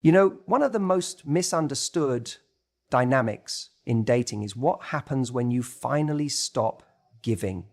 You know, one of the most misunderstood dynamics in dating is what happens when you finally stop giving.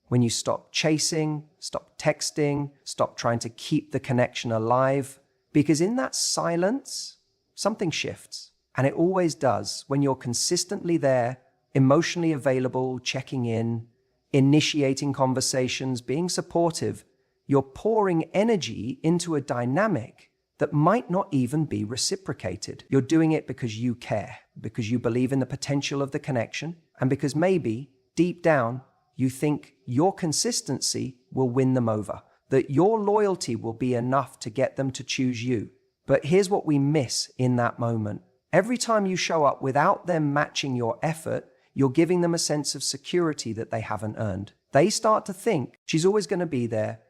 When you stop chasing, stop texting, stop trying to keep the connection alive. Because in that silence, something shifts. And it always does when you're consistently there, emotionally available, checking in, initiating conversations, being supportive. You're pouring energy into a dynamic that might not even be reciprocated. You're doing it because you care, because you believe in the potential of the connection, and because maybe, deep down, you think your consistency will win them over, that your loyalty will be enough to get them to choose you. But here's what we miss in that moment. Every time you show up without them matching your effort, you're giving them a sense of security that they haven't earned. They start to think, she's always going to be there.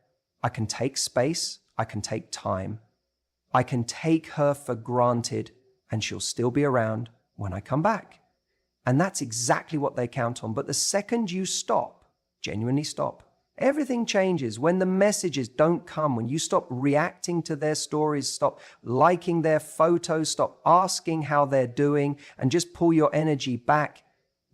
I can take space. I can take time. I can take her for granted, and she'll still be around when I come back. And that's exactly what they count on. But the second you stop, genuinely stop, everything changes. When the messages don't come, when you stop reacting to their stories, stop liking their photos, stop asking how they're doing, and just pull your energy back,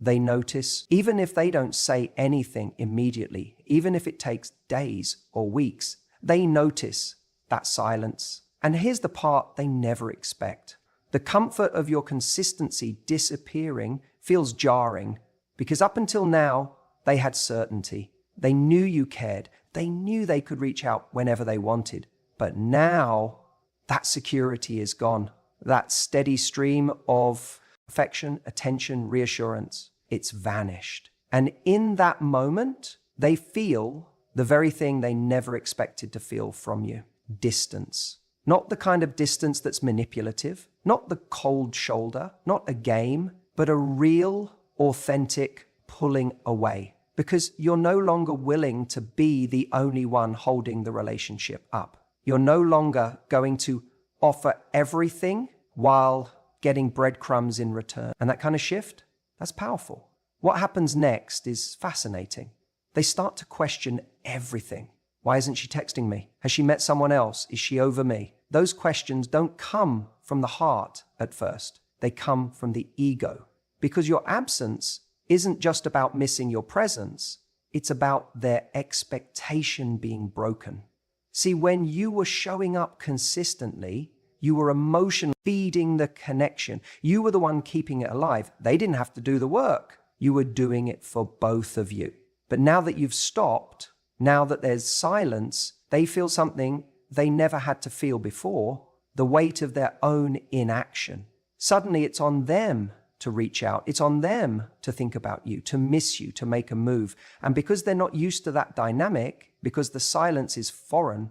they notice. Even if they don't say anything immediately, even if it takes days or weeks, they notice that silence. And here's the part they never expect. The comfort of your consistency disappearing feels jarring because up until now, they had certainty. They knew you cared. They knew they could reach out whenever they wanted. But now, that security is gone. That steady stream of affection, attention, reassurance, it's vanished. And in that moment, they feel the very thing they never expected to feel from you: distance. Not the kind of distance that's manipulative, not the cold shoulder, not a game, but a real, authentic pulling away. Because you're no longer willing to be the only one holding the relationship up. You're no longer going to offer everything while getting breadcrumbs in return. And that kind of shift, that's powerful. What happens next is fascinating. They start to question everything. Why isn't she texting me? Has she met someone else? Is she over me? Those questions don't come from the heart at first. They come from the ego. Because your absence isn't just about missing your presence. It's about their expectation being broken. See, when you were showing up consistently, you were emotionally feeding the connection. You were the one keeping it alive. They didn't have to do the work. You were doing it for both of you. But now that you've stopped, now that there's silence, they feel something they never had to feel before, the weight of their own inaction. Suddenly it's on them to reach out. It's on them to think about you, to miss you, to make a move. And because they're not used to that dynamic, because the silence is foreign,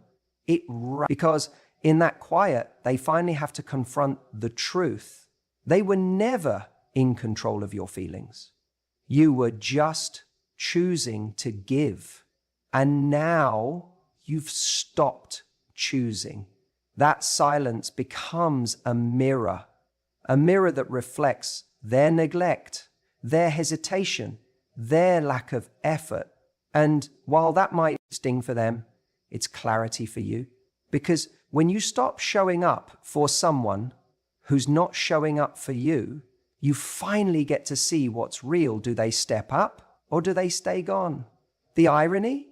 because in that quiet, they finally have to confront the truth. They were never in control of your feelings. You were just choosing to give. And now you've stopped choosing. That silence becomes a mirror that reflects their neglect, their hesitation, their lack of effort. And while that might sting for them, it's clarity for you. Because when you stop showing up for someone who's not showing up for you, you finally get to see what's real. Do they step up or do they stay gone? The irony?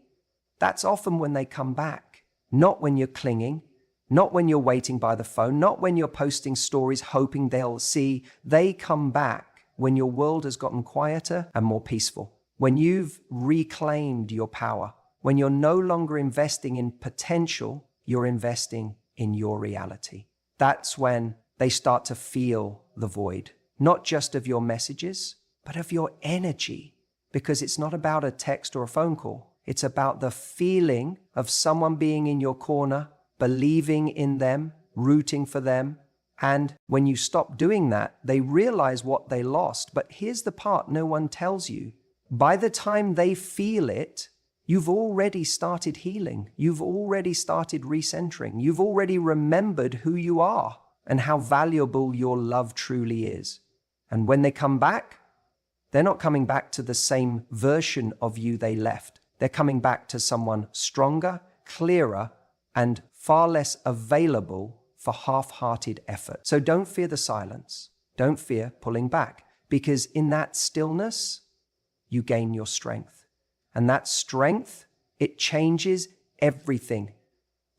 That's often when they come back, not when you're clinging, not when you're waiting by the phone, not when you're posting stories hoping they'll see. They come back when your world has gotten quieter and more peaceful, when you've reclaimed your power, when you're no longer investing in potential, you're investing in your reality. That's when they start to feel the void, not just of your messages, but of your energy, because it's not about a text or a phone call. It's about the feeling of someone being in your corner, believing in them, rooting for them. And when you stop doing that, they realize what they lost. But here's the part no one tells you. By the time they feel it, you've already started healing. You've already started recentering. You've already remembered who you are and how valuable your love truly is. And when they come back, they're not coming back to the same version of you they left. They're coming back to someone stronger, clearer, and far less available for half-hearted effort. So don't fear the silence. Don't fear pulling back, because in that stillness, you gain your strength. And that strength, it changes everything.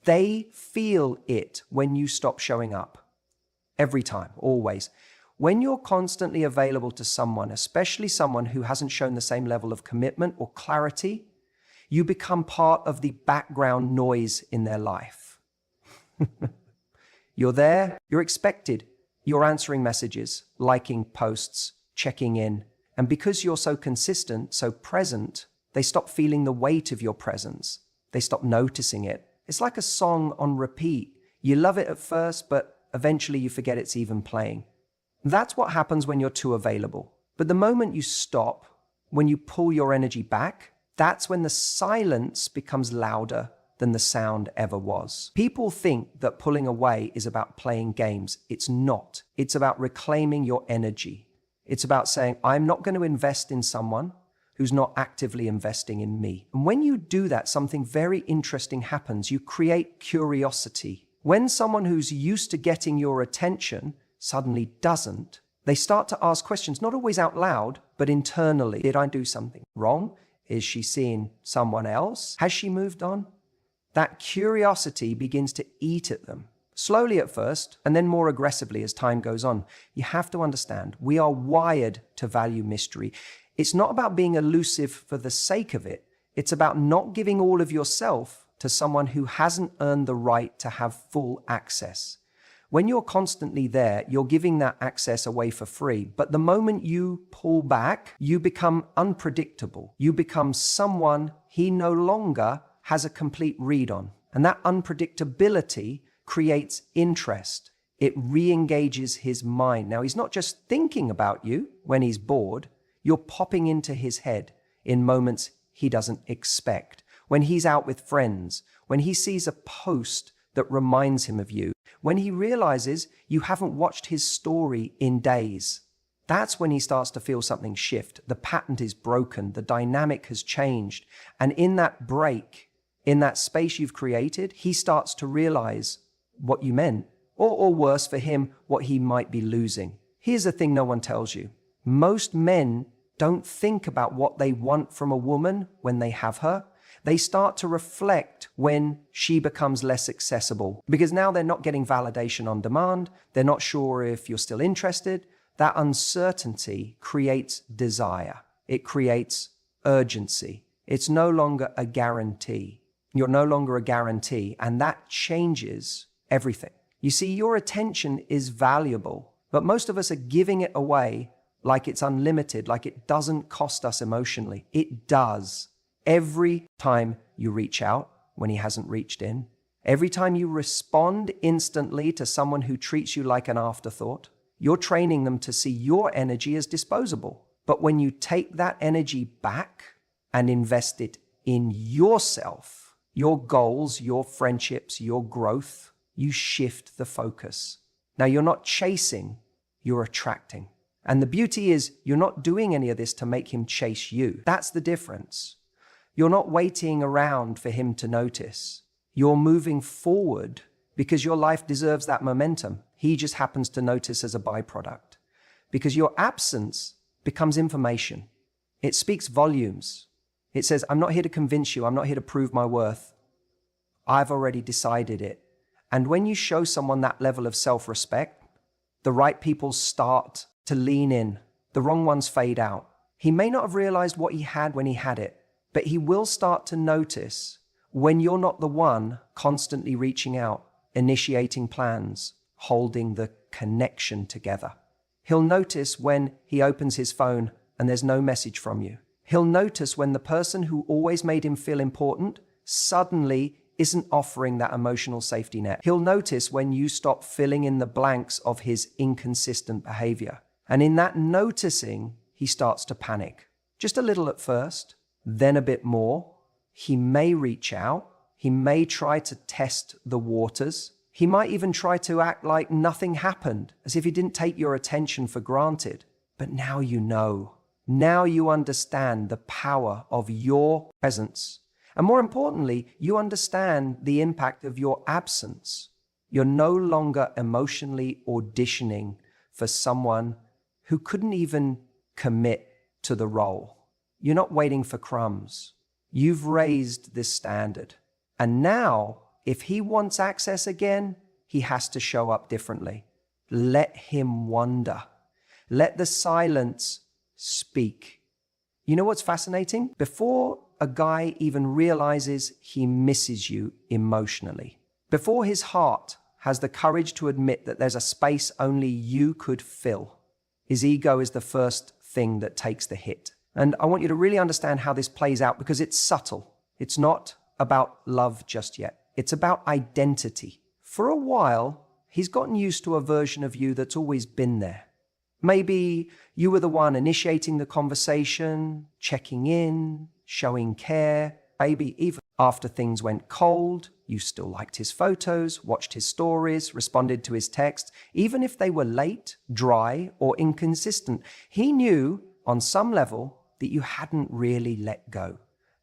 They feel it when you stop showing up. Every time, always. When you're constantly available to someone, especially someone who hasn't shown the same level of commitment or clarity, you become part of the background noise in their life. You're there, you're expected, you're answering messages, liking posts, checking in. And because you're so consistent, so present, they stop feeling the weight of your presence. They stop noticing it. It's like a song on repeat. You love it at first, but eventually you forget it's even playing. That's what happens when you're too available. But the moment you stop, when you pull your energy back, that's when the silence becomes louder than the sound ever was. People think that pulling away is about playing games. It's not. It's about reclaiming your energy. It's about saying, I'm not going to invest in someone who's not actively investing in me. And when you do that, something very interesting happens. You create curiosity. When someone who's used to getting your attention suddenly doesn't, they start to ask questions, not always out loud, but internally. Did I do something wrong? Is she seeing someone else? Has she moved on? That curiosity begins to eat at them, slowly at first, and then more aggressively as time goes on. You have to understand, we are wired to value mystery. It's not about being elusive for the sake of it. It's about not giving all of yourself to someone who hasn't earned the right to have full access. When you're constantly there, you're giving that access away for free. But the moment you pull back, you become unpredictable. You become someone he no longer has a complete read on. And that unpredictability creates interest. It re-engages his mind. Now, he's not just thinking about you when he's bored. You're popping into his head in moments he doesn't expect. When he's out with friends, when he sees a post that reminds him of you, when he realizes you haven't watched his story in days, that's when he starts to feel something shift. The pattern is broken. The dynamic has changed. And in that break, in that space you've created, he starts to realize what you meant, or worse for him, what he might be losing. Here's the thing no one tells you. Most men don't think about what they want from a woman when they have her. They start to reflect when she becomes less accessible, because now they're not getting validation on demand. They're not sure if you're still interested. That uncertainty creates desire. It creates urgency. It's no longer a guarantee. You're no longer a guarantee, and that changes everything. You see, your attention is valuable, but most of us are giving it away like it's unlimited, like it doesn't cost us emotionally. It does. Every time you reach out when he hasn't reached in, every time you respond instantly to someone who treats you like an afterthought, you're training them to see your energy as disposable. But when you take that energy back and invest it in yourself, your goals, your friendships, your growth, you shift the focus. Now, you're not chasing, you're attracting. And the beauty is you're not doing any of this to make him chase you. That's the difference. You're not waiting around for him to notice. You're moving forward because your life deserves that momentum. He just happens to notice as a byproduct. Because your absence becomes information. It speaks volumes. It says, I'm not here to convince you. I'm not here to prove my worth. I've already decided it. And when you show someone that level of self-respect, the right people start to lean in. The wrong ones fade out. He may not have realized what he had when he had it, but he will start to notice when you're not the one constantly reaching out, initiating plans, holding the connection together. He'll notice when he opens his phone and there's no message from you. He'll notice when the person who always made him feel important suddenly isn't offering that emotional safety net. He'll notice when you stop filling in the blanks of his inconsistent behavior. And in that noticing, he starts to panic. Just a little at first, then a bit more. He may reach out. He may try to test the waters. He might even try to act like nothing happened, as if he didn't take your attention for granted. But now you know. Now you understand the power of your presence. And more importantly, you understand the impact of your absence. You're no longer emotionally auditioning for someone who couldn't even commit to the role. You're not waiting for crumbs. You've raised this standard. And now, if he wants access again, he has to show up differently. Let him wonder. Let the silence speak. You know what's fascinating? Before a guy even realizes he misses you emotionally, before his heart has the courage to admit that there's a space only you could fill, his ego is the first thing that takes the hit. And I want you to really understand how this plays out because it's subtle. It's not about love just yet. It's about identity. For a while, he's gotten used to a version of you that's always been there. Maybe you were the one initiating the conversation, checking in, showing care. Maybe even after things went cold, you still liked his photos, watched his stories, responded to his texts, even if they were late, dry, or inconsistent. He knew on some level that you hadn't really let go.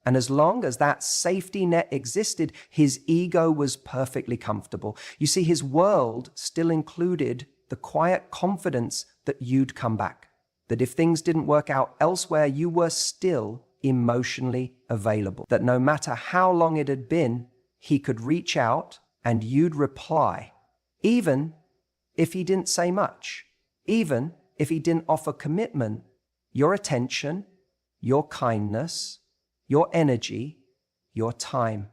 And as long as that safety net existed, his ego was perfectly comfortable. You see, his world still included the quiet confidence that you'd come back, that if things didn't work out elsewhere, you were still emotionally available, that no matter how long it had been, he could reach out and you'd reply, even if he didn't say much, even if he didn't offer commitment. Your attention, your kindness, your energy, your time,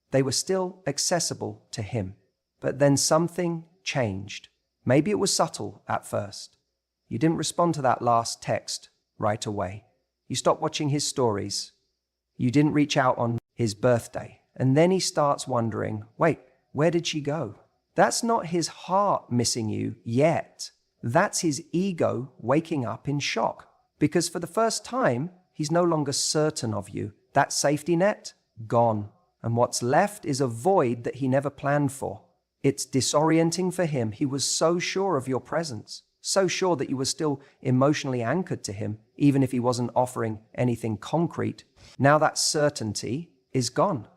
they were still accessible to him. But then something changed. Maybe it was subtle at first. You didn't respond to that last text right away. You stopped watching his stories. You didn't reach out on his birthday. And then he starts wondering, wait, where did she go? That's not his heart missing you yet. That's his ego waking up in shock. Because for the first time, he's no longer certain of you. That safety net, gone. And what's left is a void that he never planned for. It's disorienting for him. He was so sure of your presence, so sure that you were still emotionally anchored to him, even if he wasn't offering anything concrete. Now that certainty is gone,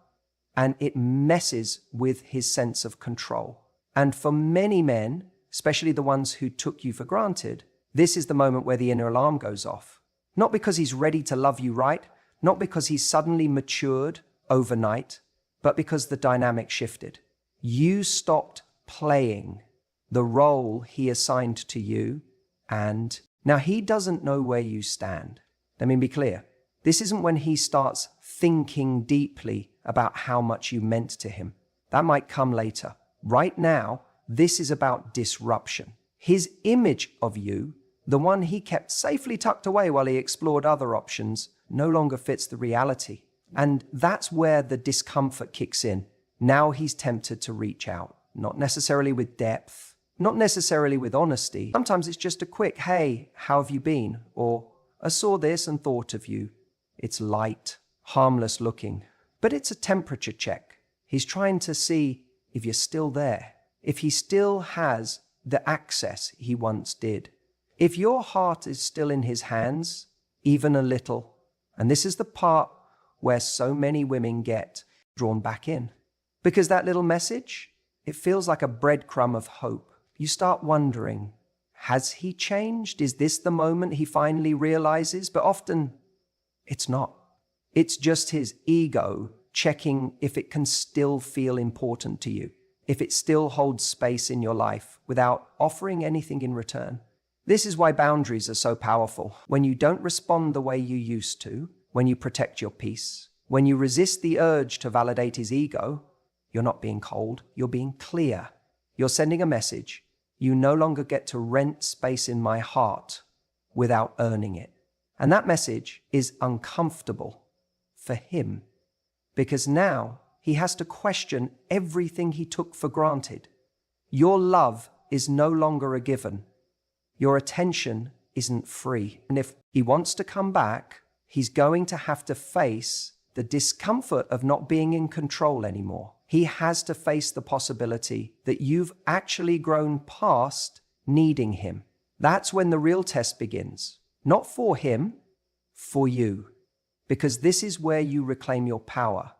and it messes with his sense of control. And for many men, especially the ones who took you for granted, this is the moment where the inner alarm goes off. Not because he's ready to love you right, not because he's suddenly matured overnight, but because the dynamic shifted. You stopped playing the role he assigned to you, and now he doesn't know where you stand. Let me be clear. This isn't when he starts thinking deeply about how much you meant to him. That might come later. Right now, this is about disruption. His image of you, the one he kept safely tucked away while he explored other options, no longer fits the reality. And that's where the discomfort kicks in. Now he's tempted to reach out, not necessarily with depth, not necessarily with honesty. Sometimes it's just a quick, hey, how have you been? Or, I saw this and thought of you. It's light, harmless looking, but it's a temperature check. He's trying to see if you're still there, if he still has the access he once did. If your heart is still in his hands, even a little, and this is the part where so many women get drawn back in. Because that little message, it feels like a breadcrumb of hope. You start wondering, has he changed? Is this the moment he finally realizes? But often, it's not. It's just his ego checking if it can still feel important to you, if it still holds space in your life without offering anything in return. This is why boundaries are so powerful. When you don't respond the way you used to, when you protect your peace, when you resist the urge to validate his ego, you're not being cold, you're being clear. You're sending a message. You no longer get to rent space in my heart without earning it. And that message is uncomfortable for him because now he has to question everything he took for granted. Your love is no longer a given. Your attention isn't free. And if he wants to come back, he's going to have to face the discomfort of not being in control anymore. He has to face the possibility that you've actually grown past needing him. That's when the real test begins. Not for him, for you. Because this is where you reclaim your power.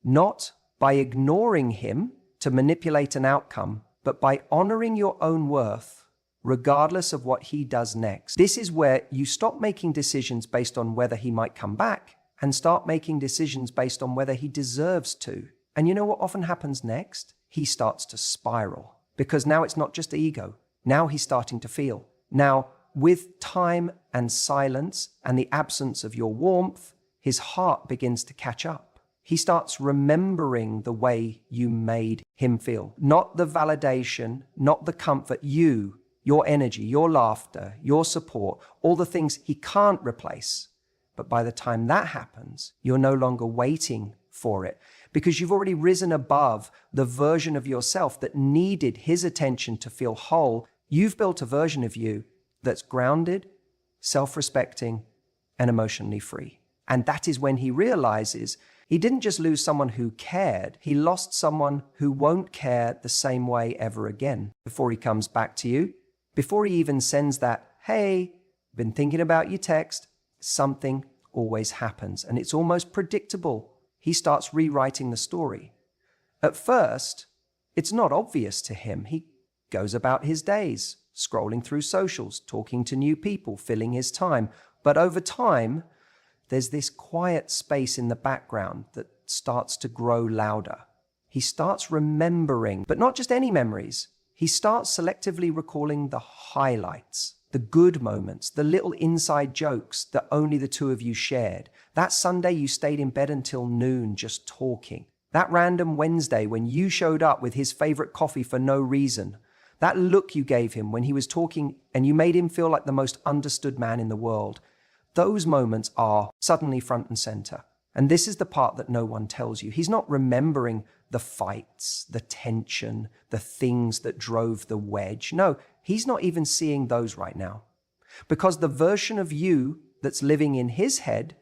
Not by ignoring him to manipulate an outcome, but by honoring your own worth, regardless of what he does next. This is where you stop making decisions based on whether he might come back and start making decisions based on whether he deserves to. And you know what often happens next? He starts to spiral, because now it's not just ego. Now he's starting to feel. Now, with time and silence and the absence of your warmth, his heart begins to catch up. He starts remembering the way you made him feel. Not the validation, not the comfort, you, your energy, your laughter, your support, all the things he can't replace. But by the time that happens, you're no longer waiting for it, because you've already risen above the version of yourself that needed his attention to feel whole. You've built a version of you that's grounded, self-respecting, and emotionally free. And that is when he realizes he didn't just lose someone who cared, he lost someone who won't care the same way ever again. Before he comes back to you, before he even sends that, "Hey, been thinking about your text," something always happens, and it's almost predictable. He starts rewriting the story. At first, it's not obvious to him. He goes about his days, scrolling through socials, talking to new people, filling his time. But over time, there's this quiet space in the background that starts to grow louder. He starts remembering, but not just any memories. He starts selectively recalling the highlights, the good moments, the little inside jokes that only the two of you shared. That Sunday you stayed in bed until noon just talking. That random Wednesday when you showed up with his favorite coffee for no reason. That look you gave him when he was talking and you made him feel like the most understood man in the world. Those moments are suddenly front and center. And this is the part that no one tells you. He's not remembering the fights, the tension, the things that drove the wedge. No, he's not even seeing those right now. Because the version of you that's living in his head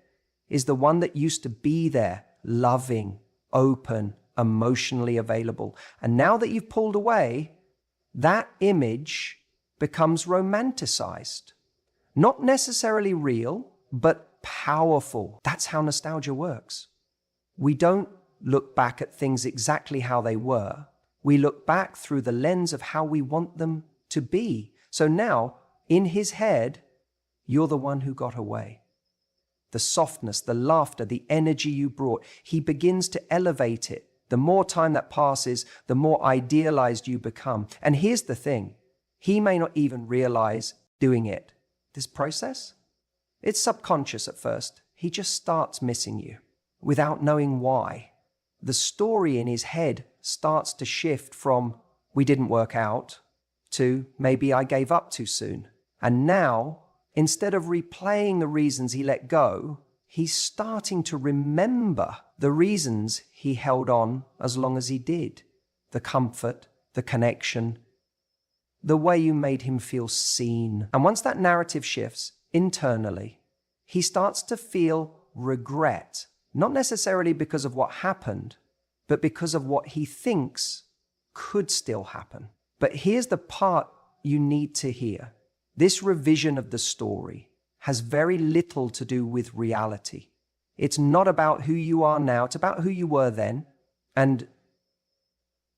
is the one that used to be there, loving, open, emotionally available. And now that you've pulled away, that image becomes romanticized. Not necessarily real, but powerful. That's how nostalgia works. We don't look back at things exactly how they were. We look back through the lens of how we want them to be. So now, in his head, you're the one who got away. The softness, the laughter, the energy you brought, he begins to elevate it. The more time that passes, the more idealized you become. And here's the thing, he may not even realize doing it. This process, it's subconscious at first. He just starts missing you without knowing why. The story in his head starts to shift from "we didn't work out" to "maybe I gave up too soon." And now, instead of replaying the reasons he let go, he's starting to remember the reasons he held on as long as he did. The comfort, the connection, the way you made him feel seen. And once that narrative shifts internally, he starts to feel regret, not necessarily because of what happened, but because of what he thinks could still happen. But here's the part you need to hear. This revision of the story has very little to do with reality. It's not about who you are now, it's about who you were then. And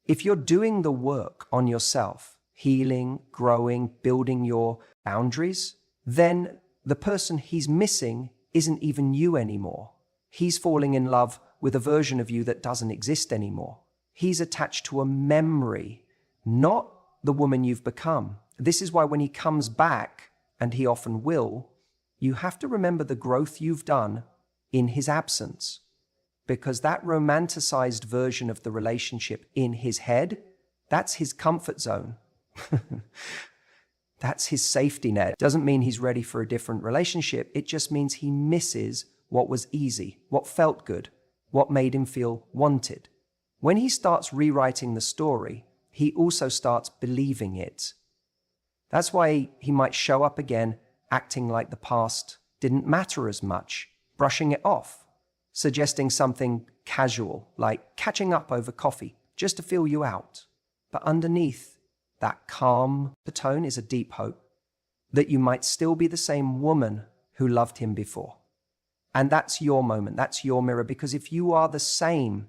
if you're doing the work on yourself, healing, growing, building your boundaries, then the person he's missing isn't even you anymore. He's falling in love with a version of you that doesn't exist anymore. He's attached to a memory, not the woman you've become. This is why when he comes back, and he often will, you have to remember the growth you've done in his absence. Because that romanticized version of the relationship in his head, that's his comfort zone. That's his safety net. Doesn't mean he's ready for a different relationship. It just means he misses what was easy, what felt good, what made him feel wanted. When he starts rewriting the story, he also starts believing it. That's why he might show up again acting like the past didn't matter as much, brushing it off, suggesting something casual, like catching up over coffee, just to feel you out. But underneath that calm tone is a deep hope that you might still be the same woman who loved him before. And that's your moment, that's your mirror, because if you are the same,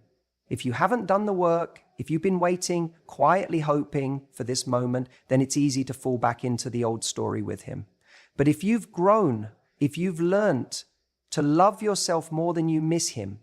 if you haven't done the work If you've been waiting, quietly hoping for this moment, then it's easy to fall back into the old story with him. But if you've grown, if you've learnt to love yourself more than you miss him,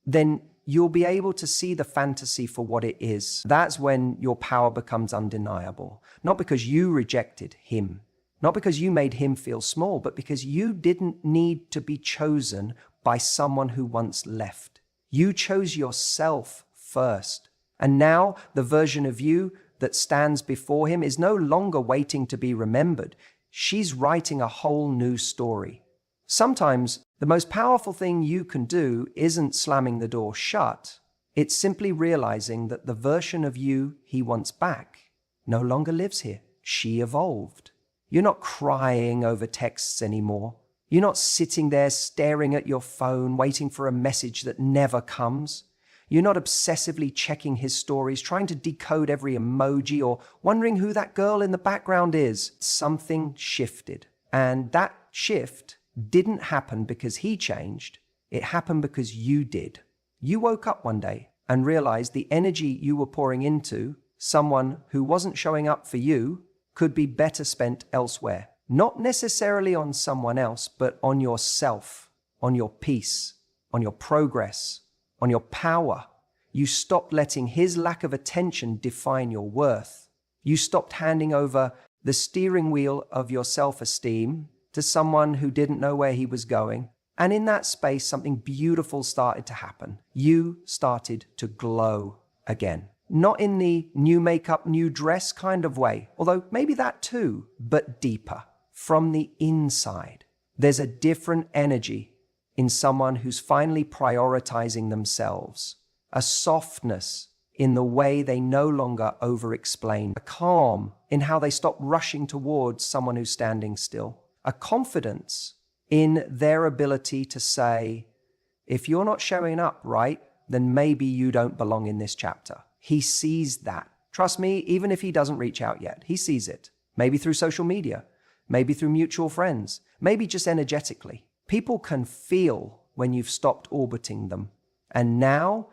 then you'll be able to see the fantasy for what it is. That's when your power becomes undeniable. Not because you rejected him, not because you made him feel small, but because you didn't need to be chosen by someone who once left. You chose yourself first. And now the version of you that stands before him is no longer waiting to be remembered. She's writing a whole new story. Sometimes the most powerful thing you can do isn't slamming the door shut. It's simply realizing that the version of you he wants back no longer lives here. She evolved. You're not crying over texts anymore. You're not sitting there staring at your phone, waiting for a message that never comes. You're not obsessively checking his stories, trying to decode every emoji or wondering who that girl in the background is. Something shifted. And that shift didn't happen because he changed. It happened because you did. You woke up one day and realized the energy you were pouring into someone who wasn't showing up for you could be better spent elsewhere. Not necessarily on someone else, but on yourself, on your peace, on your progress, on your power. You stopped letting his lack of attention define your worth. You stopped handing over the steering wheel of your self-esteem to someone who didn't know where he was going. And in that space, something beautiful started to happen. You started to glow again. Not in the new makeup, new dress kind of way, although maybe that too, but deeper. From the inside, there's a different energy in someone who's finally prioritizing themselves. A softness in the way they no longer over-explain. A calm in how they stop rushing towards someone who's standing still. A confidence in their ability to say, if you're not showing up right, then maybe you don't belong in this chapter. He sees that. Trust me, even if he doesn't reach out yet, he sees it. Maybe through social media, maybe through mutual friends, maybe just energetically. People can feel when you've stopped orbiting them. And now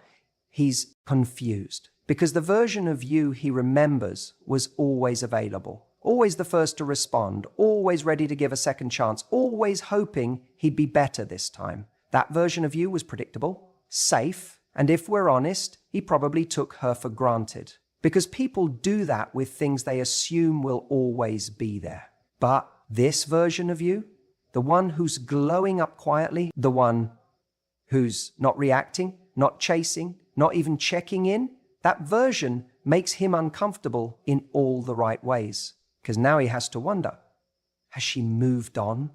he's confused because the version of you he remembers was always available. Always the first to respond, always ready to give a second chance, always hoping he'd be better this time. That version of you was predictable, safe, and if we're honest, he probably took her for granted. Because people do that with things they assume will always be there. But this version of you, the one who's glowing up quietly, the one who's not reacting, not chasing, not even checking in, that version makes him uncomfortable in all the right ways. Because now he has to wonder, has she moved on?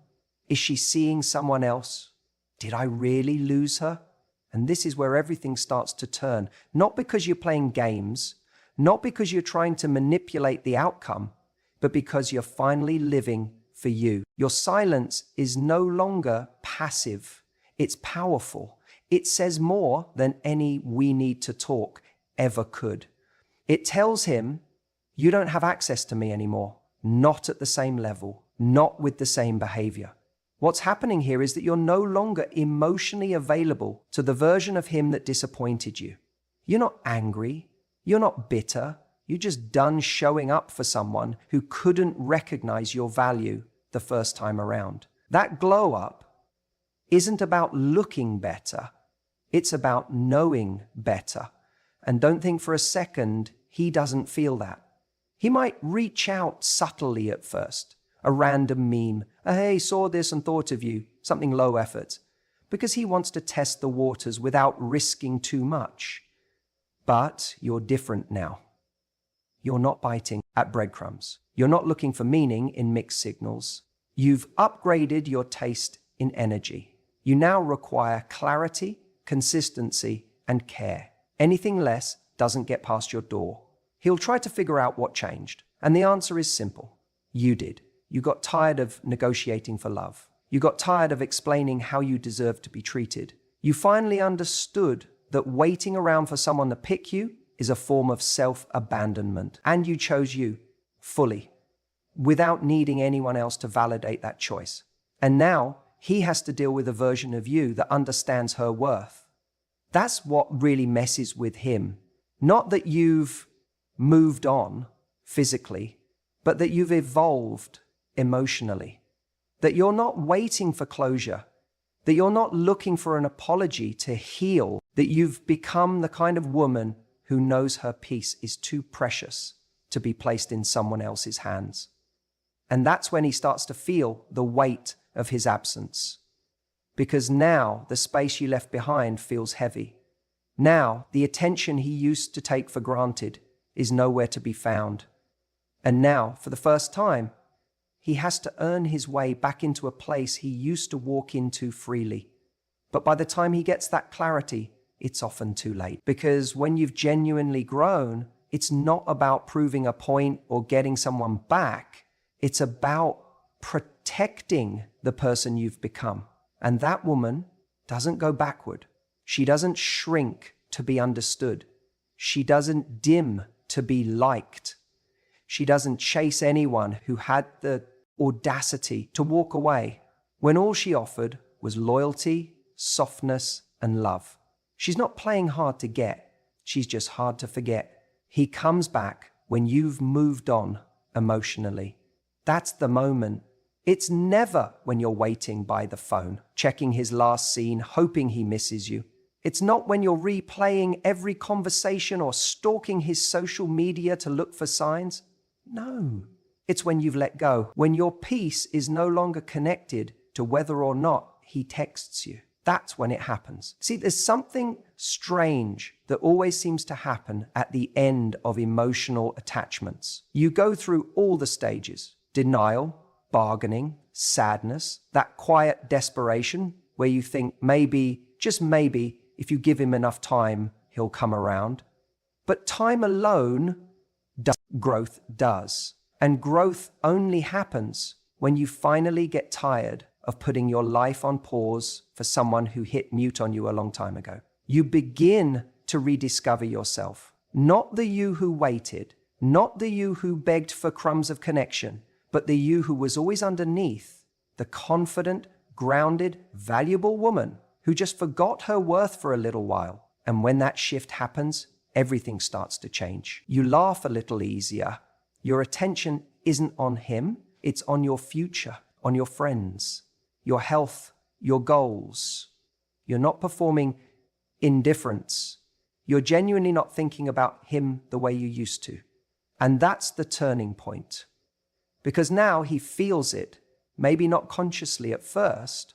Is she seeing someone else? Did I really lose her? And this is where everything starts to turn. Not because you're playing games, not because you're trying to manipulate the outcome, but because you're finally living for you. Your silence is no longer passive. It's powerful. It says more than any "we need to talk" ever could. It tells him, you don't have access to me anymore. Not at the same level, not with the same behavior. What's happening here is that you're no longer emotionally available to the version of him that disappointed you. You're not angry. You're not bitter. You're just done showing up for someone who couldn't recognize your value the first time around. That glow up isn't about looking better. It's about knowing better. And don't think for a second he doesn't feel that. He might reach out subtly at first, a random meme, a "hey, saw this and thought of you," something low effort, because he wants to test the waters without risking too much. But you're different now. You're not biting at breadcrumbs. You're not looking for meaning in mixed signals. You've upgraded your taste in energy. You now require clarity, consistency, and care. Anything less doesn't get past your door. He'll try to figure out what changed. And the answer is simple. You did. You got tired of negotiating for love. You got tired of explaining how you deserve to be treated. You finally understood that waiting around for someone to pick you is a form of self-abandonment. And you chose you fully, without needing anyone else to validate that choice. And now he has to deal with a version of you that understands her worth. That's what really messes with him. Not that you've moved on physically, but that you've evolved emotionally. That you're not waiting for closure, that you're not looking for an apology to heal, that you've become the kind of woman who knows her peace is too precious to be placed in someone else's hands. And that's when he starts to feel the weight of his absence. Because now the space you left behind feels heavy. Now the attention he used to take for granted is nowhere to be found. And now, for the first time, he has to earn his way back into a place he used to walk into freely. But by the time he gets that clarity, it's often too late. Because when you've genuinely grown, it's not about proving a point or getting someone back. It's about protecting the person you've become. And that woman doesn't go backward. She doesn't shrink to be understood. She doesn't dim to be liked. She doesn't chase anyone who had the audacity to walk away when all she offered was loyalty, softness, and love. She's not playing hard to get. She's just hard to forget. He comes back when you've moved on emotionally. That's the moment. It's never when you're waiting by the phone, checking his last scene, hoping he misses you. It's not when you're replaying every conversation or stalking his social media to look for signs. No. It's when you've let go, when your peace is no longer connected to whether or not he texts you. That's when it happens. See, there's something strange that always seems to happen at the end of emotional attachments. You go through all the stages: denial, bargaining, sadness, that quiet desperation where you think maybe, just maybe, if you give him enough time, he'll come around. But time alone growth does. And growth only happens when you finally get tired of putting your life on pause for someone who hit mute on you a long time ago. You begin to rediscover yourself. Not the you who waited, not the you who begged for crumbs of connection, but the you who was always underneath, the confident, grounded, valuable woman who just forgot her worth for a little while. And when that shift happens, everything starts to change. You laugh a little easier. Your attention isn't on him, it's on your future, on your friends, your health, your goals. You're not performing indifference. You're genuinely not thinking about him the way you used to. And that's the turning point. Because now he feels it, maybe not consciously at first,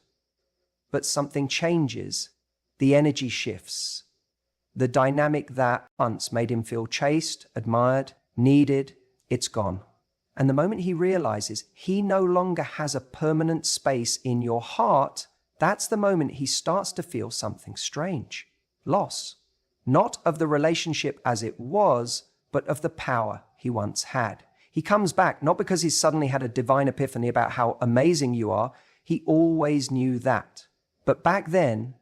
but something changes. The energy shifts. The dynamic that once made him feel chased, admired, needed, it's gone. And the moment he realizes he no longer has a permanent space in your heart, that's the moment he starts to feel something strange. Loss. Not of the relationship as it was, but of the power he once had. He comes back not because he's suddenly had a divine epiphany about how amazing you are. He always knew that. But back then,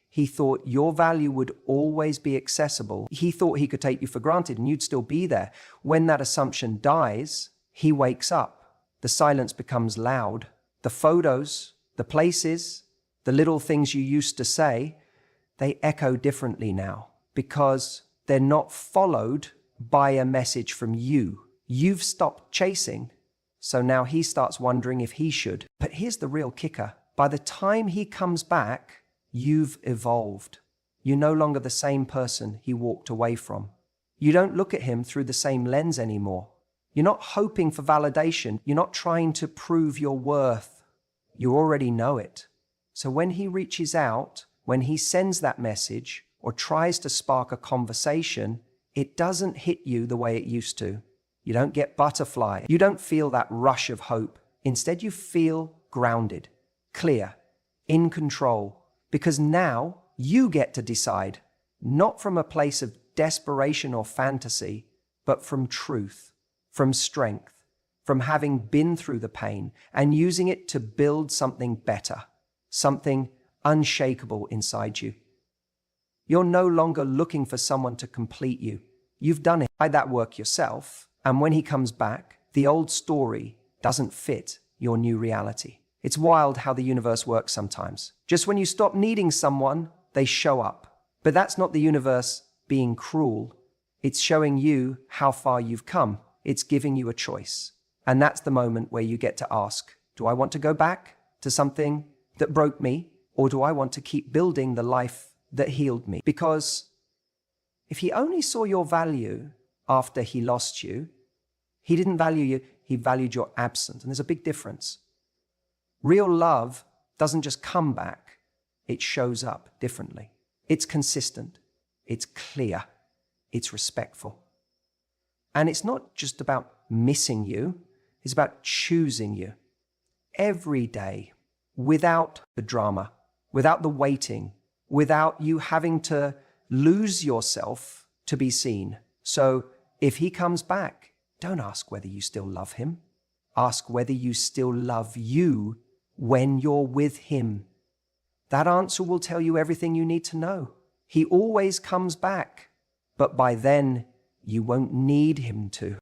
he thought your value would always be accessible. He thought he could take you for granted and you'd still be there. When that assumption dies, he wakes up. The silence becomes loud. The photos, the places, the little things you used to say, they echo differently now because they're not followed by a message from you. You've stopped chasing, so now he starts wondering if he should. But here's the real kicker. By the time he comes back, you've evolved. You're no longer the same person he walked away from. You don't look at him through the same lens anymore. You're not hoping for validation. You're not trying to prove your worth. You already know it. So when he reaches out, when he sends that message or tries to spark a conversation, it doesn't hit you the way it used to. You don't get butterfly. You don't feel that rush of hope. Instead, you feel grounded, clear, in control. Because now you get to decide, not from a place of desperation or fantasy, but from truth, from strength, from having been through the pain and using it to build something better, something unshakable inside you. You're no longer looking for someone to complete you. You've done it. By that work yourself. And when he comes back, the old story doesn't fit your new reality. It's wild how the universe works sometimes. Just when you stop needing someone, they show up. But that's not the universe being cruel. It's showing you how far you've come. It's giving you a choice. And that's the moment where you get to ask, do I want to go back to something that broke me? Or do I want to keep building the life that healed me? Because if he only saw your value after he lost you, he didn't value you, he valued your absence. And there's a big difference. Real love doesn't just come back, it shows up differently. It's consistent, it's clear, it's respectful. And it's not just about missing you, it's about choosing you every day without the drama, without the waiting, without you having to lose yourself to be seen. So if he comes back, don't ask whether you still love him. Ask whether you still love you when you're with him. That answer will tell you everything you need to know. He always comes back, but by then you won't need him to.